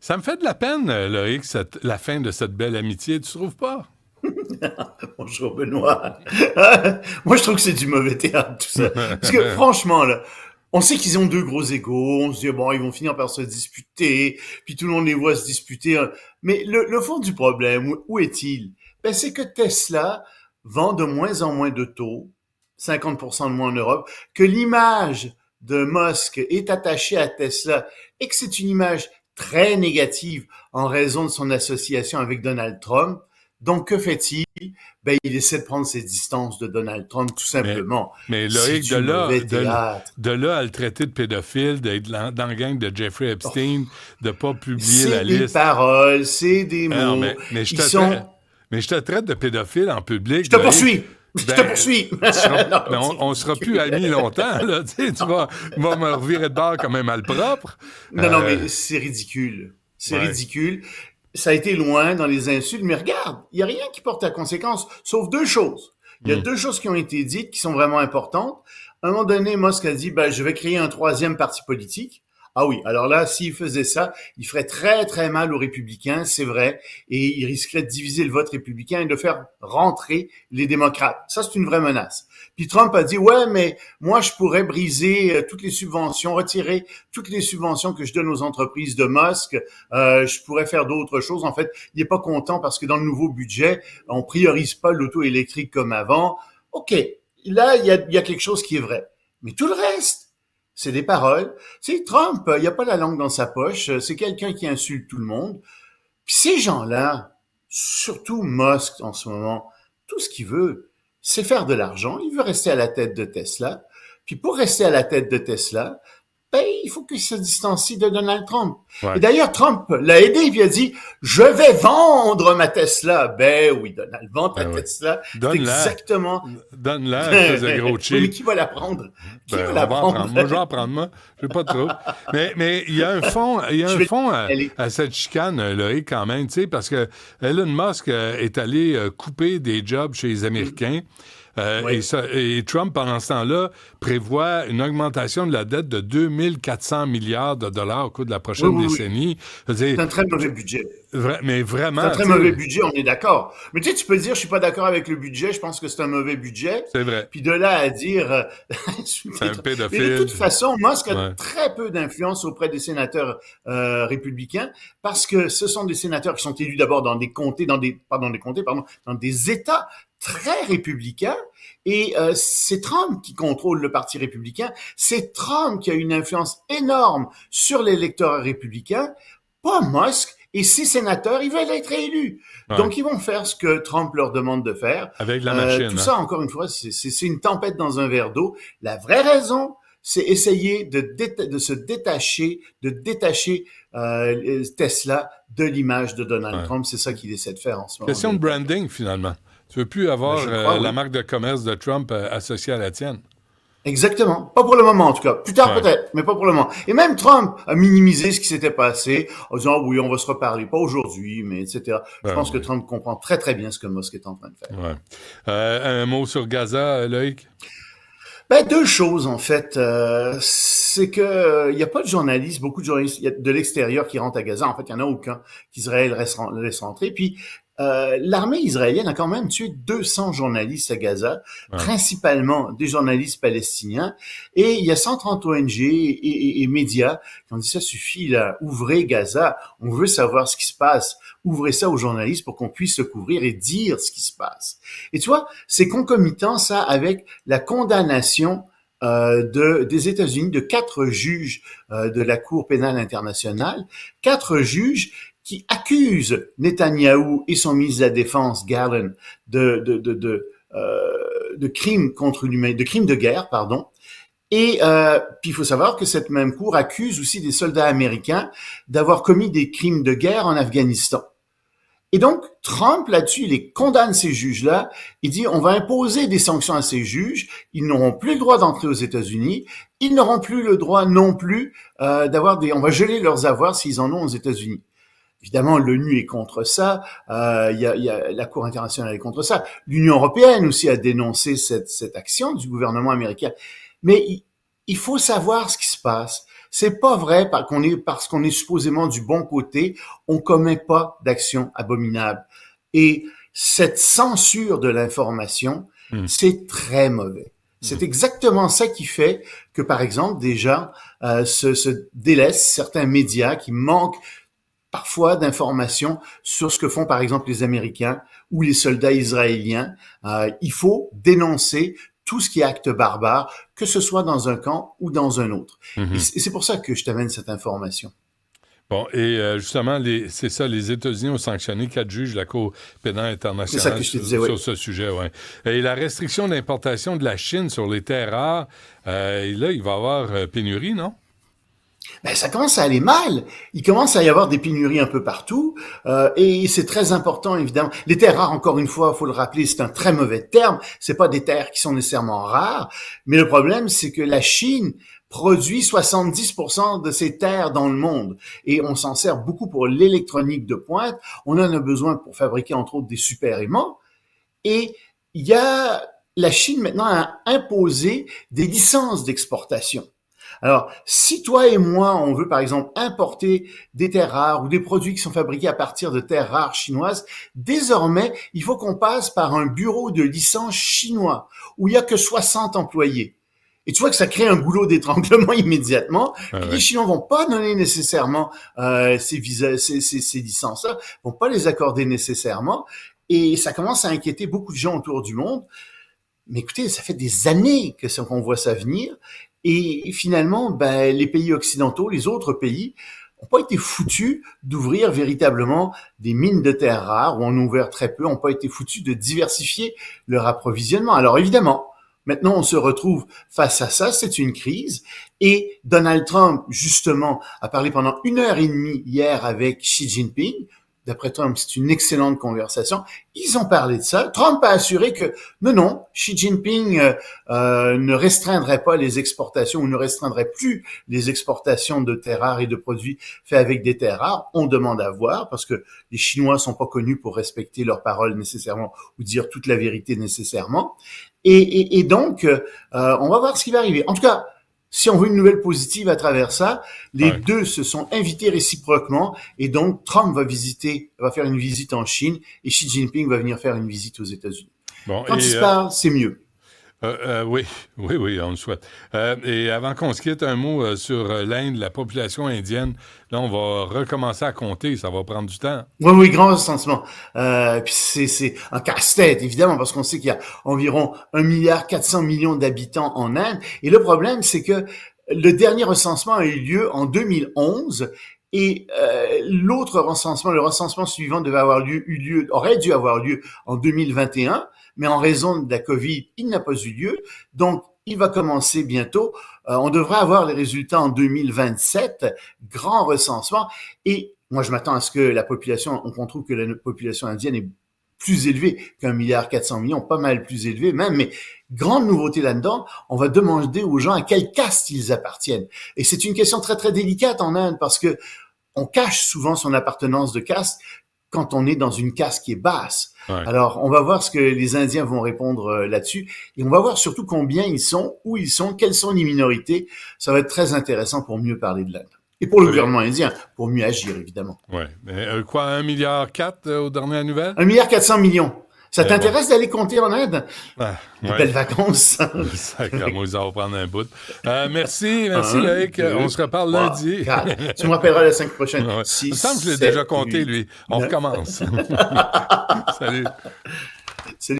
Ça me fait de la peine, Loïc, la fin de cette belle amitié, tu trouves pas? Bonjour Benoît. Moi, je trouve que c'est du mauvais théâtre, tout ça. Parce que franchement, là, on sait qu'ils ont deux gros égos. On se dit, bon, ils vont finir par se disputer. Puis tout le monde les voit se disputer. Mais le fond du problème, où est-il? Ben, c'est que Tesla vend de moins en moins d'autos, 50% de moins en Europe, que l'image de Musk est attachée à Tesla et que c'est une image très négative en raison de son association avec Donald Trump. Donc, que fait-il? Ben, il essaie de prendre ses distances de Donald Trump, tout Mais, simplement. mais C'est Loïc, du mauvais théâtre. de là à le traiter de pédophile, d'être dans la gang de Jeffrey Oh, Epstein, de pas publier c'est la des liste. paroles, c'est des Ah non, mots. mais Ils sont... je te traite de pédophile en Je public, te Loïc. poursuis! Je te Ben, poursuis! mais Non, c'est on sera plus ridicule. amis longtemps, là. Tu sais, tu vas me revirer de bord comme un malpropre. Non, non, Euh, mais c'est ridicule. C'est ouais. ridicule. Ça a été loin dans les insultes, mais regarde, il n'y a rien qui porte à conséquence, sauf deux choses. Il y a Hmm. deux choses qui ont été dites qui sont vraiment importantes. À un moment donné, Musk a dit, ben, je vais créer un troisième parti politique. Ah oui, alors là, s'il faisait ça, il ferait très, très mal aux républicains, c'est vrai, et il risquerait de diviser le vote républicain et de faire rentrer les démocrates. Ça, c'est une vraie menace. Puis Trump a dit, ouais, mais moi, je pourrais briser toutes les subventions, retirer toutes les subventions que je donne aux entreprises de Musk. Je pourrais faire d'autres choses. En fait, il n'est pas content parce que dans le nouveau budget, on priorise pas l'auto électrique comme avant. OK, là, il y a quelque chose qui est vrai. Mais tout le reste, c'est des paroles. C'est Trump, il n'y a pas la langue dans sa poche. C'est quelqu'un qui insulte tout le monde. Puis ces gens-là, surtout Musk en ce moment, tout ce qu'il veut, c'est faire de l'argent. Il veut rester à la tête de Tesla. Puis pour rester à la tête de Tesla, ben, il faut qu'il se distancie de Donald Trump. Et Ouais. d'ailleurs, Trump l'a aidé, puis il a dit, je vais vendre ma Tesla. Ben oui, Donald, vends ta Ben oui. Tesla. C'est Donne-la. exactement... Donne-la, espèce de gros Oui, mais cheat. qui va la prendre? Qui va Ben, la on va en prendre? prendre. Moi, je vais en prendre, moi. J'ai pas de trouble. Mais il y a un fond, il y a Je un vais fond y aller. à cette chicane, Loïc, quand même, tu sais, parce que Elon Musk est allé couper des jobs chez les Américains. Oui. Et Trump, pendant ce temps-là, prévoit une augmentation de la dette de 2400 milliards de dollars au cours de la Oui, prochaine oui, oui. décennie. Je veux dire, C'est un très mauvais budget. mais C'est un vraiment, très tu mauvais sais, budget, on est d'accord. Mais tu sais, tu peux dire, je suis pas d'accord avec le budget, je pense que c'est un mauvais budget. c'est vrai. Puis de là à dire, C'est un mais de toute pédophile. façon, Musk a Ouais. très peu d'influence auprès des sénateurs républicains parce que ce sont des sénateurs qui sont élus d'abord dans des comtés, pas dans des comtés, pardon, dans des États très républicains. Et c'est Trump qui contrôle le Parti républicain. C'est Trump qui a une influence énorme sur l'électorat républicain, pas Musk. Et ces sénateurs, ils veulent être élus. Ouais. Donc, ils vont faire ce que Trump leur demande de faire. Avec la Tout machine, hein. ça, encore une fois, c'est une tempête dans un verre d'eau. La vraie raison, c'est essayer de se détacher, de détacher Tesla de l'image de Donald Ouais. Trump. C'est ça qu'il essaie de faire en ce moment, Question de véritablement. branding, finalement. Tu veux plus Ben, avoir je crois, la oui. marque de commerce de Trump associée à la tienne. Exactement. Pas pour le moment, en tout cas. Plus tard, Ouais. peut-être, mais pas pour le moment. Et même Trump a minimisé ce qui s'était passé en disant, oui, on va se reparler, pas aujourd'hui, mais etc. Je Ben pense que oui. Trump comprend très, très bien ce que Musk est en train de faire. Ouais. Un mot sur Gaza, Loïc? Ben, deux choses, en fait. C'est que il y a pas de journalistes, beaucoup de journalistes de l'extérieur qui rentrent à Gaza. En fait, il y en a aucun qu'Israël laisse rentrer. Puis, l'armée israélienne a quand même tué 200 journalistes à Gaza, Ouais. principalement des journalistes palestiniens. Et il y a 130 ONG et médias qui ont dit ça suffit, là, ouvrez Gaza, on veut savoir ce qui se passe. Ouvrez ça aux journalistes pour qu'on puisse se couvrir et dire ce qui se passe. Et tu vois, c'est concomitant ça avec la condamnation des États-Unis de 4 juges de la Cour pénale internationale, 4 juges qui accusent Netanyahou et son ministre de la Défense, Gallant, de crimes contre l'humanité, de crimes de guerre, pardon. Et puis il faut savoir que cette même cour accuse aussi des soldats américains d'avoir commis des crimes de guerre en Afghanistan. Et donc, Trump, là-dessus, il condamne ces juges-là. Il dit, on va imposer des sanctions à ces juges. Ils n'auront plus le droit d'entrer aux États-Unis. Ils n'auront plus le droit non plus on va geler leurs avoirs s'ils en ont aux États-Unis. Évidemment, l'ONU est contre ça. La Cour internationale est contre ça. L'Union européenne aussi a dénoncé cette action du gouvernement américain. Mais il faut savoir ce qui se passe. C'est pas vrai parce qu'on est supposément du bon côté, on commet pas d'actions abominables. Et cette censure de l'information, c'est très mauvais. C'est exactement ça qui fait que, par exemple, des gens se délaissent certains médias qui manquent parfois d'informations sur ce que font, par exemple, les Américains ou les soldats israéliens. Il faut dénoncer tout ce qui est acte barbare, que ce soit dans un camp ou dans un autre. Et c'est pour ça que je t'amène cette information. Bon, et justement, c'est ça, les États-Unis ont sanctionné 4 juges de la Cour pénale internationale C'est ça que je te disais, sur ce sujet. Ouais. Et la restriction d'importation de la Chine sur les terres rares, et là, il va y avoir pénurie, non? Ben, ça commence à aller mal. Il commence à y avoir des pénuries un peu partout, et c'est très important, évidemment. Les terres rares, encore une fois, faut le rappeler, c'est un très mauvais terme. C'est pas des terres qui sont nécessairement rares, mais le problème, c'est que la Chine produit 70% de ces terres dans le monde. Et on s'en sert beaucoup pour l'électronique de pointe. On en a besoin pour fabriquer, entre autres, des super aimants. Et la Chine, maintenant, a imposé des licences d'exportation. Alors, si toi et moi, on veut, par exemple, importer des terres rares ou des produits qui sont fabriqués à partir de terres rares chinoises, désormais, il faut qu'on passe par un bureau de licence chinois où il y a que 60 employés. Et tu vois que ça crée un goulot d'étranglement immédiatement. Puis les Chinois vont pas donner nécessairement ces licences-là, vont pas les accorder nécessairement. Et ça commence à inquiéter beaucoup de gens autour du monde. Mais écoutez, ça fait des années qu'on voit ça venir. Et finalement, ben, les pays occidentaux, les autres pays, n'ont pas été foutus d'ouvrir véritablement des mines de terres rares, ou en ont ouvert très peu, n'ont pas été foutus de diversifier leur approvisionnement. Alors évidemment, maintenant, on se retrouve face à ça, c'est une crise. Et Donald Trump, justement, a parlé pendant 1h30 hier avec Xi Jinping. D'après Trump, c'est une excellente conversation. Ils ont parlé de ça. Trump a assuré que non, Xi Jinping ne restreindrait pas les exportations ou ne restreindrait plus les exportations de terres rares et de produits faits avec des terres rares. On demande à voir parce que les Chinois sont pas connus pour respecter leurs paroles nécessairement ou dire toute la vérité nécessairement. Et donc, on va voir ce qui va arriver. En tout cas, si on veut une nouvelle positive à travers ça, les deux se sont invités réciproquement et donc Trump va faire une visite en Chine et Xi Jinping va venir faire une visite aux États-Unis. Bon, quand ils se parlent, c'est mieux. Oui, on le souhaite. Et avant qu'on se quitte, un mot sur l'Inde, la population indienne. Là, on va recommencer à compter, ça va prendre du temps. Oui, grand recensement. Puis c'est un casse-tête, évidemment, parce qu'on sait qu'il y a environ 1,4 milliard d'habitants en Inde. Et le problème, c'est que le dernier recensement a eu lieu en 2011. Et l'autre recensement, le recensement suivant aurait dû avoir lieu en 2021, mais en raison de la COVID, il n'a pas eu lieu. Donc, il va commencer bientôt. On devrait avoir les résultats en 2027, grand recensement. Et moi, je m'attends à ce que qu'on trouve que la population indienne est plus élevée qu'1,4 milliard, pas mal plus élevée même, mais grande nouveauté là-dedans, on va demander aux gens à quelle caste ils appartiennent. Et c'est une question très, très délicate en Inde parce que on cache souvent son appartenance de caste quand on est dans une caste qui est basse. Ouais. Alors, on va voir ce que les Indiens vont répondre là-dessus et on va voir surtout combien ils sont, où ils sont, quelles sont les minorités. Ça va être très intéressant pour mieux parler de l'Inde. Et pour le gouvernement indien, pour mieux agir, évidemment. Oui. Quoi, 1,4 milliard aux dernières nouvelles? 1,4 milliard. Ça t'intéresse d'aller compter en Inde? Ouais. Belles vacances. Sacrément, ils vont prendre un bout. Merci Loïc. On se reparle lundi. Tu me rappelleras la 5 prochaine. Il me semble que je l'ai déjà compté, lui. On recommence. Salut.